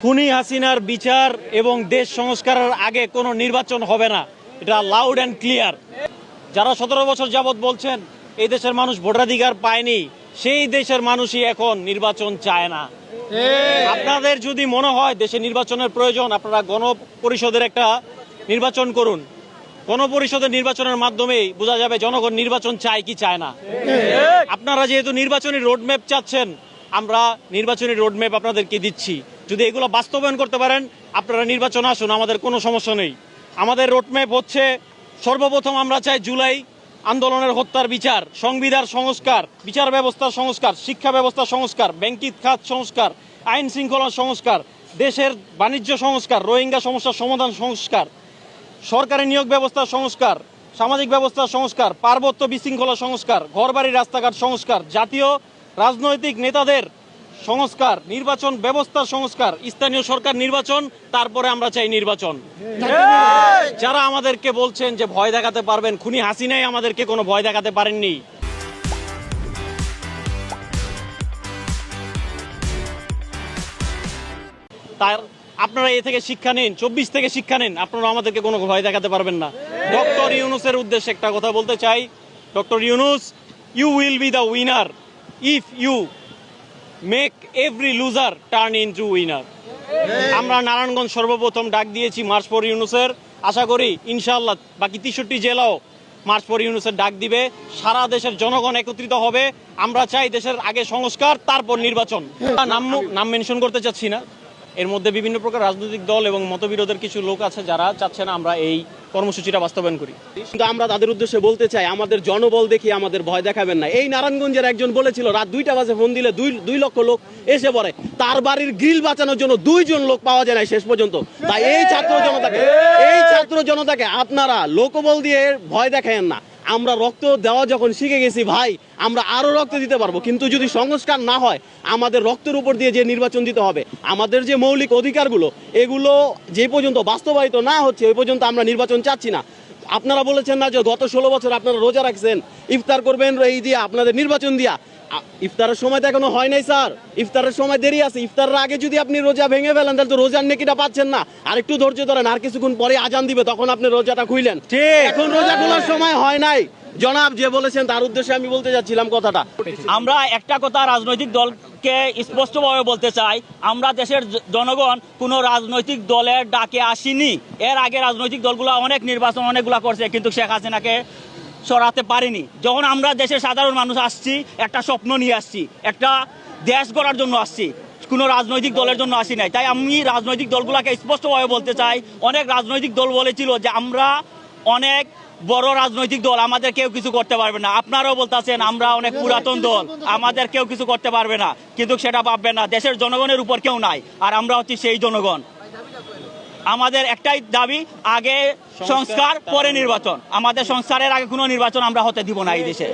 খুনি হাসিনার বিচার এবং দেশ সংস্কারের আগে কোনো নির্বাচন হবে না, এটা লাউড অ্যান্ড ক্লিয়ার। যারা 17 বছর যাবৎ বলছেন এই দেশের মানুষ ভোটাধিকার পায়নি, সেই দেশের মানুষই এখন নির্বাচন চায় না। আপনাদের যদি মনে হয় দেশে নির্বাচনের প্রয়োজন, আপনারা গণপরিষদের একটা নির্বাচন করুন। গণপরিষদের নির্বাচনের মাধ্যমেই বোঝা যাবে জনগণ নির্বাচন চায় কি চায় না। আপনারা যেহেতু নির্বাচনী রোডম্যাপ চাচ্ছেন, আমরা নির্বাচনী রোডম্যাপ আপনাদেরকে দিচ্ছি। যদি এগুলো বাস্তবায়ন করতে পারেন, আপনারা নির্বাচন আসুন, আমাদের কোনো সমস্যা নেই। আমাদের রোডম্যাপ হচ্ছে, সর্বপ্রথম আমরা চাই জুলাই আন্দোলনের হত্যার বিচার, সংবিধান সংস্কার, বিচার ব্যবস্থার সংস্কার, শিক্ষা ব্যবস্থার সংস্কার, ব্যাংকিং খাত সংস্কার, আইন শৃঙ্খলা সংস্কার, দেশের বাণিজ্য সংস্কার, রোহিঙ্গা সমস্যার সমাধান সংস্কার, সরকারি নিয়োগ ব্যবস্থার সংস্কার, সামাজিক ব্যবস্থার সংস্কার, পার্বত্য বিশৃঙ্খলা সংস্কার, ঘরবাড়ি রাস্তাঘাট সংস্কার, জাতীয় রাজনৈতিক নেতাদের সংস্কার, নির্বাচন ব্যবস্থার সংস্কার, স্থানীয় সরকার নির্বাচন, তারপরে আমরা চাই নির্বাচন। যারা আমাদেরকে বলছেন যে ভয় দেখাতে পারবেন, খুনি হাসিনাই আমাদেরকে কোনো ভয় দেখাতে পারেননি। তার আপনারা এ থেকে শিক্ষা নিন, 24 থেকে শিক্ষা নিন, আপনারা আমাদেরকে কোনো ভয় দেখাতে পারবেন না। ডক্টর ইউনূসের উদ্দেশ্যে একটা কথা বলতে চাই। Doctor Yunus, you will be the winner if you make every loser turn into winner. আমরা নারায়ণগঞ্জ সর্বপ্রথম ডাক দিয়েছি মার্চ ফর ইউনূসের। আশা করি ইনশাআল্লাহ বাকি 63 জেলাও মার্চ ফর ইউনূসের ডাক দিবে। সারা দেশের জনগণ একত্রিত হবে। আমরা চাই দেশের আগে সংস্কার, তারপর নির্বাচন। নাম মেনশন করতে চাচ্ছি না। এর মধ্যে বিভিন্ন প্রকার রাজনৈতিক দল এবং মতবিরোধের কিছু লোক আছে যারা চাচ্ছে না আমরা এই কর্মসূচিটা বাস্তবায়ন করি। কিন্তু আমরা তাদের উদ্দেশ্যে বলতে চাই, আমাদের জনবল দেখি আমাদের ভয় দেখাবেন না। এই নারায়ণগঞ্জের একজন বলেছিল রাত 2টা বাজে ফোন দিলে 2 লক্ষ লোক এসে পড়ে, তার বাড়ির গ্রিল বাঁচানোর জন্য 2 জন লোক পাওয়া যায় না শেষ পর্যন্ত। তাই এই ছাত্র জনতাকে আপনারা লোকবল দিয়ে ভয় দেখায়েন না। আমরা রক্ত দেওয়া যখন শিখে গেছি ভাই, আমরা আরো রক্ত দিতে পারবো। কিন্তু যদি সংস্কার না হয়, আমাদের রক্তের উপর দিয়ে যে নির্বাচন দিতে হবে, আমাদের যে মৌলিক অধিকারগুলো, এগুলো যে পর্যন্ত বাস্তবায়িত না হচ্ছে ওই পর্যন্ত আমরা নির্বাচন চাচ্ছি না। আপনারা বলেছেন না যে গত 16 বছর আপনারা রোজা রাখছেন, ইফতার করবেন এই দিয়া, আপনাদের নির্বাচন দিয়া। ইফতারের সময় তো এখনো হয় নাই স্যার, ইফতারের সময় দেরি আছে। ইফতারের আগে যদি আপনি রোজা ভেঙে ফেলেন, তাহলে তো রোজার নেকিটা পাচ্ছেন না। আর একটু ধৈর্য ধরেন, আর কিছুক্ষণ পরে আজান দিবে, তখন আপনি রোজাটা খুইলেন। এখন রোজা খোলার সময় হয় নাই। জনাব যে বলেছেন তার উদ্দেশ্যে আমি বলতে যাচ্ছিলাম কথাটা। আমরা একটা কথা রাজনৈতিক দলকে স্পষ্টভাবে বলতে চাই, আমরা দেশের জনগণ কোনো রাজনৈতিক দলের ডাকে আসিনি। এর আগে রাজনৈতিক দলগুলো অনেক নির্বাচন অনেকগুলা করছে, কিন্তু শেখ হাসিনাকে সরাতে পারিনি। যখন আমরা দেশের সাধারণ মানুষ আসছি, একটা স্বপ্ন নিয়ে আসছি, একটা দেশ গড়ার জন্য আসছি, কোনো রাজনৈতিক দলের জন্য আসি নাই। তাই আমি রাজনৈতিক দলগুলোকে স্পষ্টভাবে বলতে চাই, অনেক রাজনৈতিক দল বলেছিল যে আমরা অনেক বড় রাজনৈতিক দল, আমাদের কেউ কিছু করতে পারবে না। আপনারাও বলতেছেন আমরা অনেক পুরাতন দল, আমাদের কেউ কিছু করতে পারবে না। কিন্তু সেটা ভাববেন না, দেশের জনগণের উপর কেউ নাই, আর আমরা হচ্ছি সেই জনগণ। আমাদের একটাই দাবি, আগে সংস্কার পরে নির্বাচন। আমাদের সংস্কারের আগে কোনো নির্বাচন আমরা হতে দিব না এই দেশে।